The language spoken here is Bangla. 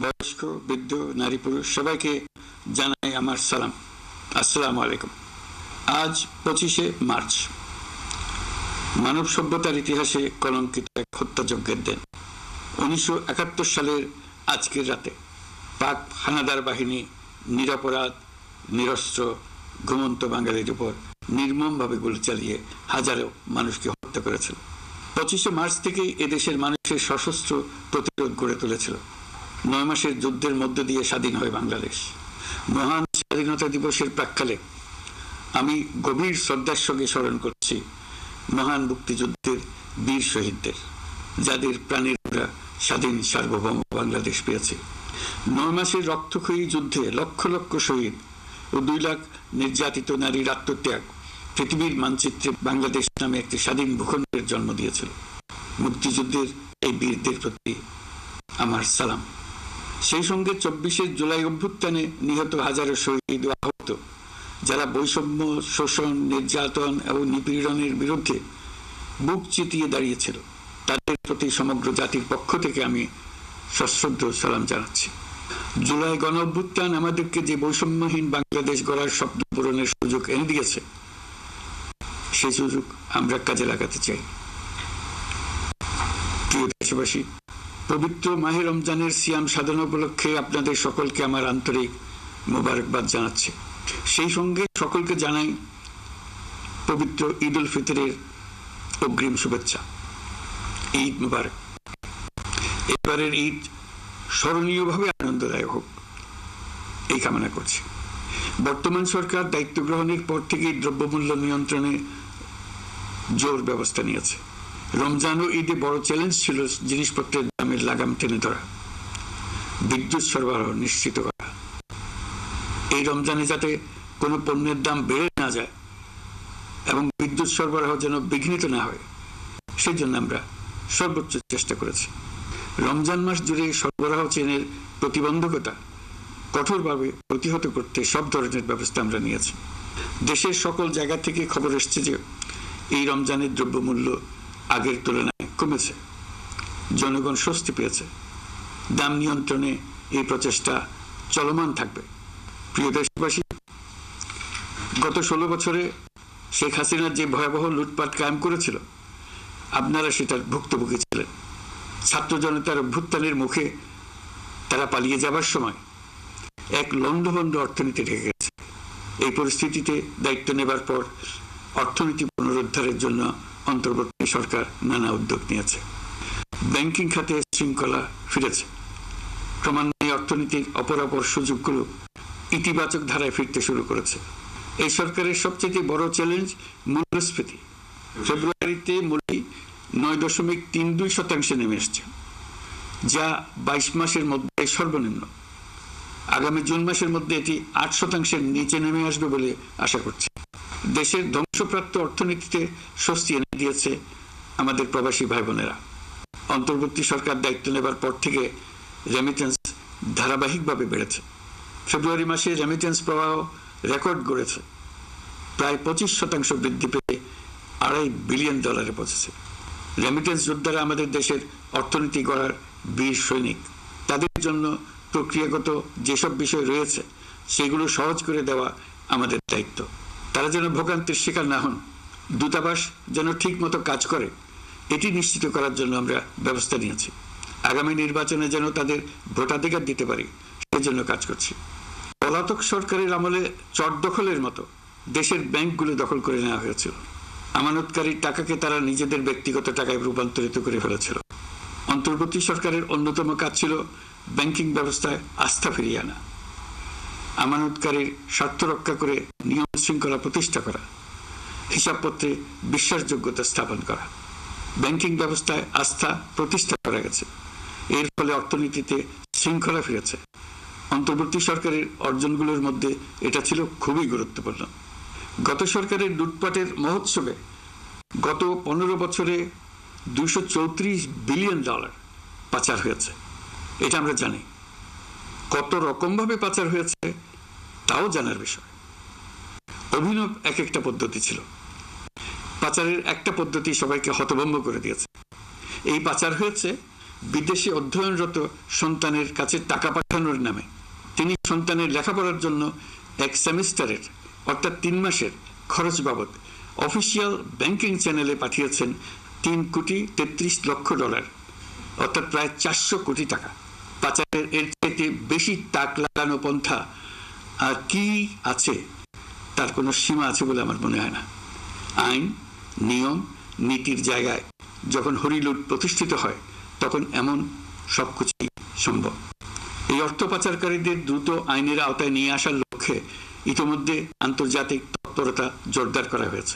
বয়স্ক, বৃদ্ধ, নারী, পুরুষ সবাইকে জানাই আমার সালাম। আসসালামু আলাইকুম। আজ 25শে মার্চ, মানব সভ্যতার ইতিহাসে কলঙ্কিত এক হত্যাযজ্ঞের দিন। 1971 সালের আজকের রাতে পাক হানাদার বাহিনী নিরপরাধ, নিরস্ত্র, ঘুমন্ত বাঙালির উপর নির্মমভাবে গুলি চালিয়ে হাজারো মানুষকে হত্যা করেছিল। 25শে মার্চ থেকেই এদেশের মানুষের সশস্ত্র প্রতিরোধ গড়ে তুলেছিল। 9 মাসের যুদ্ধের মধ্য দিয়ে স্বাধীন হয় বাংলাদেশ। মহান স্বাধীনতা দিবসের প্রাক্কালে আমি গভীর শ্রদ্ধার সঙ্গে স্মরণ করছি মহান মুক্তিযুদ্ধের বীর শহীদদের, যাদের প্রাণের স্বাধীন সার্বভৌম বাংলাদেশ পেয়েছে। 9 মাসের রক্তক্ষয়ী যুদ্ধে লক্ষ লক্ষ শহীদ ও 2 লাখ নির্যাতিত নারীর আত্মত্যাগ পৃথিবীর মানচিত্রে বাংলাদেশ নামে একটি স্বাধীন ভূখণ্ডের জন্ম দিয়েছিল। মুক্তিযুদ্ধের এই বীরদের প্রতি আমার সালাম। সেই সঙ্গে 24শে জুলাই অভ্যুত্থানে নিহত হাজারো শহীদ ও আহত, যারা বৈষম্য, শোষণ, নির্যাতন এবং নিপীড়নের বিরুদ্ধে বুক চিতিয়ে দাঁড়িয়েছিল, তাদের প্রতি সমগ্র জাতির পক্ষ থেকে আমি সশ্রদ্ধ সালাম জানাচ্ছি। জুলাই গণ অভ্যুত্থান আমাদেরকে যে বৈষম্যহীন বাংলাদেশ গড়ার স্বপ্ন পূরণের সুযোগ এনে দিয়েছে, সেই সুযোগ আমরা কাজে লাগাতে চাই। প্রিয় দেশবাসী, পবিত্র মাহে রমজানের সিয়াম সাধনা উপলক্ষে আপনাদের সকলকে আমার আন্তরিক মোবারকবাদ জানাচ্ছি। সেই সঙ্গে সকলকে জানাই পবিত্র ঈদ উল ফিতরের অগ্রিম শুভেচ্ছা। ঈদ মুবারক। এবারের ঈদ স্মরণীয়ভাবে আনন্দদায়ক হোক, এই কামনা করছি। বর্তমান সরকার দায়িত্ব গ্রহণের পর থেকেই দ্রব্যমূল্য নিয়ন্ত্রণে জোর ব্যবস্থা নিয়েছে। রমজান ও ঈদে বড় চ্যালেঞ্জ ছিল জিনিসপত্রের দামের লাগাম টেনে ধরা, বিদ্যুৎ সরবরাহ নিশ্চিত করা। এই রমজানে যাতে কোনো পণ্যের দাম বেড়ে না যায় এবং বিদ্যুৎ সরবরাহ যেন বিঘ্নিত না হয়, সেই জন্য আমরা সর্বোচ্চ চেষ্টা করেছি। রমজান মাস জুড়ে সরবরাহ চেনের প্রতিবন্ধকতা কঠোরভাবে প্রতিহত করতে সব ধরনের ব্যবস্থা আমরা নিয়েছি। দেশের সকল জায়গা থেকে খবর এসছে যে এই রমজানের দ্রব্যমূল্য আগের তুলনায় কমেছে, জনগণ স্বস্তি পেয়েছে। দাম নিয়ন্ত্রণে এই প্রচেষ্টা চলমান থাকবে। প্রিয় দেশবাসী, গত 16 বছরে শেখ হাসিনা যে ভয়াবহ লুটপাট কায়েম করেছিল, আপনারা সেটার ভুক্তভোগী ছিলেন। ছাত্র জনতার অভ্যুত্থানের মুখে তারা পালিয়ে যাবার সময় এক লন্ডভন্ড অর্থনীতি ঢেকে গেছে। এই পরিস্থিতিতে দায়িত্ব নেবার পর অর্থনীতি পুনরুদ্ধারের জন্য অন্তর্বর্তী সরকার নানা উদ্যোগ নিয়েছে। ব্যাংকিং খাতে শৃঙ্খলা ফিরেছে। ক্রমান্বয়ে অর্থনীতির অপরাপর সুযোগগুলো ইতিবাচক ধারায় ফিরতে শুরু করেছে। এই সরকারের সবচেয়ে বড় চ্যালেঞ্জ মূল্যস্ফীতি। ফেব্রুয়ারিতে মূল্য 9.32% নেমে এসছে, যা 22 মাসের মধ্যে সর্বনিম্ন। আগামী জুন মাসের মধ্যে এটি 8%-এর নিচে নেমে আসবে বলে আশা করছি। দেশের ধ্বংসপ্রাপ্ত অর্থনীতিতে স্বস্তি এনে দিয়েছে আমাদের প্রবাসী ভাই বোনেরা। অন্তর্বর্তী সরকার দায়িত্ব নেবার পর থেকে রেমিটেন্স ধারাবাহিকভাবে বেড়েছে। ফেব্রুয়ারি মাসে রেমিটেন্স প্রবাহ রেকর্ড গড়েছে, প্রায় 25% বৃদ্ধি পেয়ে $2.5 বিলিয়ন পৌঁছেছে। রেমিটেন্স যোদ্ধারা আমাদের দেশের অর্থনীতি গড়ার বীর সৈনিক। তাদের জন্য প্রক্রিয়াগত যেসব বিষয় রয়েছে, সেগুলো সহজ করে দেওয়া আমাদের দায়িত্ব। তারা যেন ভোগান্তির শিকার না হন, দূতাবাস যেন ঠিক মতো কাজ করে, এটি নিশ্চিত করার জন্য আমরা ব্যবস্থা নিয়েছি। আগামী নির্বাচনে যেন তাদের ভোটাধিকার দিতে পারি, সেজন্য কাজ করছি। পলাতক সরকারের আমলে চট দখলের মতো দেশের ব্যাংকগুলো দখল করে নেওয়া হয়েছিল। আমানতকারীর টাকাকে তারা নিজেদের ব্যক্তিগত টাকায় রূপান্তরিত করে ফেলেছিল। অন্তর্বর্তী সরকারের অন্যতম কাজ ছিল ব্যাংকিং ব্যবস্থায় আস্থা ফিরিয়ে আনা, আমানতকারীর স্বার্থ রক্ষা করে নিয়ম শৃঙ্খলা প্রতিষ্ঠা করা, হিসাবপত্রে বিশ্বাসযোগ্যতা স্থাপন করা। ব্যাংকিং ব্যবস্থায় আস্থা প্রতিষ্ঠা করা গেছে, এর ফলে অর্থনীতিতে শৃঙ্খলা ফিরেছে। অন্তর্বর্তী সরকারের অর্জনগুলোর মধ্যে এটা ছিল খুবই গুরুত্বপূর্ণ। গত সরকারের লুটপাটের মহোৎসবে গত 15 বছরে $234 বিলিয়ন পাচার হয়েছে। এটা আমরা জানি। কত রকমভাবে পাচার হয়েছে তাও জানার বিষয়। অভিনব এক একটা পদ্ধতি ছিল। পাচারের একটা পদ্ধতি সবাইকে হতভম্ব করে দিয়েছে। এই পাচার হয়েছে বিদেশে অধ্যয়নরত সন্তানের কাছে টাকা পাঠানোর নামে তিনি সন্তানের লেখাপড়ার জন্য এক সেমিস্টারের অর্থাৎ 3 মাসের খরচ বাবদ অফিসিয়াল ব্যাংকিং চ্যানেলে পাঠিয়েছেন $3,33,00,000, অর্থাৎ প্রায় 400 কোটি টাকা। পাচারের এর চাইতে বেশি তাক লাগানো পন্থা আর কি আছে, তার কোনো সীমা আছে বলে আমার মনে হয় না। আইন, নিয়ম, নীতির জায়গায় যখন হরিলুট প্রতিষ্ঠিত হয় তখন এমন সবকিছুই সম্ভব। এই অর্থ পাচারকারীদের দ্রুত আইনের আওতায় নিয়ে আসার লক্ষ্যে ইতিমধ্যে আন্তর্জাতিক তৎপরতা জোরদার করা হয়েছে।